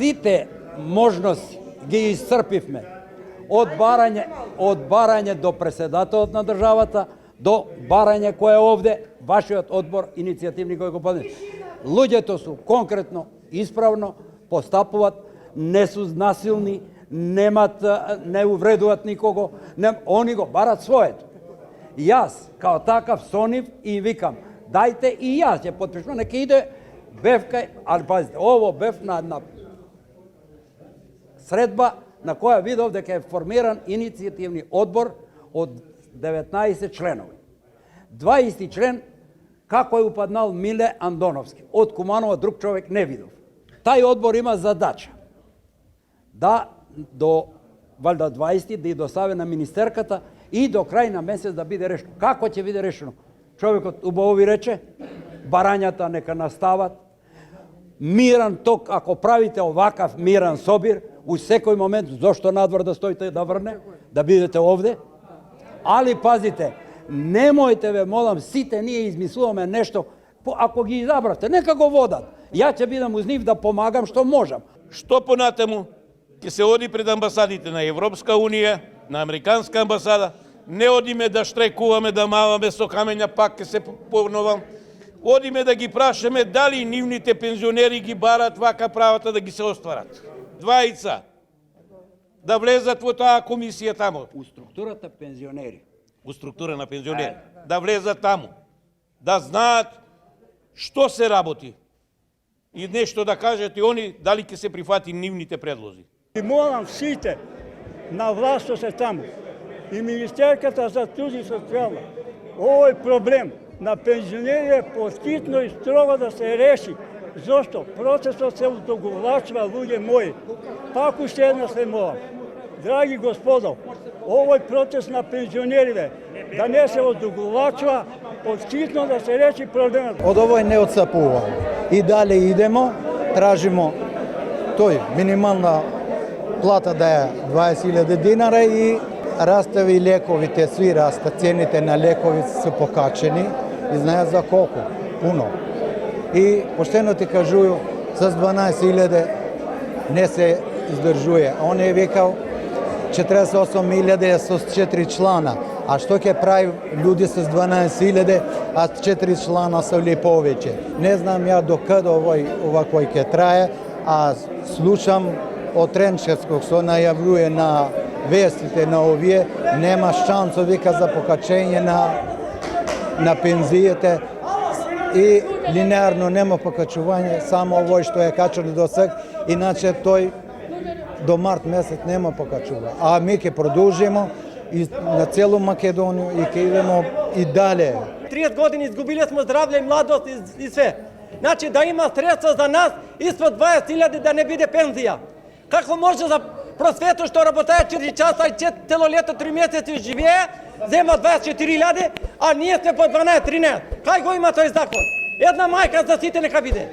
сите можности ги исцрпивме. Од барање до преседателот на државата, до барање кој е овде, вашиот одбор иницијативни кој го поднесе. Луѓето су конкретно, исправно постапуваат, не су насилни, не увредуваат никого, они го барат своето. Јас, као такав со нив и викам, дајте и јас ќе потпишам, нека иде бевка, ali пазите, ово бев на една средба на која видов дека е формиран иницијативни одбор од 19 членови. 20 член, како е упаднал Миле Андоновски. Од Куманова друг човек не видов. Тај одбор има задача да до валјда 20 да ја достави на министерката и до крај на месец да биде решено. Како ќе биде решено? Човекот убаво ви рече, барањата нека настават, миран ток, ако правите овакав миран собир, у секој момент, зошто надвор да стоите да врне, да бидете овде, али пазите, немојте ве молам, сите ние измислуваме нешто, ако ги изабравте, нека го водат. Ја ќе бидам уз нив да помагам што можам. Што понатаму ќе се оди пред амбасадите на Европска унија, на Американска амбасада, не одиме да штрекуваме, да маваме со камења, пак ќе се повновам. Одиме да ги прашаме дали нивните пензионери ги барат вака правата да ги се остварат. Двајца да влезат во таа комисија таму. У структурата пензионери. У структура на пензионери. Да влезат таму. Да знаат што се работи. И нешто да кажат и они дали ќе се прифати нивните предлози. И молам сите на власт што се таму и Министерката за туди социјална, овој проблем на пензионери е поскитно и строго да се реши. Зошто? Процесот се одоговлачува, луѓе мои. Пак уште една се молам. Драги господо, овој процес на пензионериве да не се одоговлачува, поскитно да се реши проблемот. Од овој не отстапувам. И дале идемо, тражимо тој минимална плата да е 20.000 динара и растави лековите, сви раста, цените на лекови се покачени и знаят за колку, пуно. И поштено ти кажуju, с 12.000 не се издржуе. Он е викал 48.000 е с 4 члана. А што ќе прави луѓе с 12.000, а 4 члана са ли повеќе? Не знам ја до каде овакој ќе трае, а слушам од Тренчевскog што најавljuje на вестите на овие, нема шансо вика за покачење на пензиите и линеарно нема покачување, само овој што е качено до сега, иначе тој до март месец нема покачува. А ми ќе продолжимо и на целу Македонiju и ќе идемо и дале. 30 години изгубили сме здравје и младост и све. Значи да има средства за нас испод 20.000 да не биде пензија. Како може за просвето што работае 4 часа и цело лето 3 месеци живее, зема 24.000, а ние сме по 12-13. Кај го има тој закон? Една мајка за сите нека биде.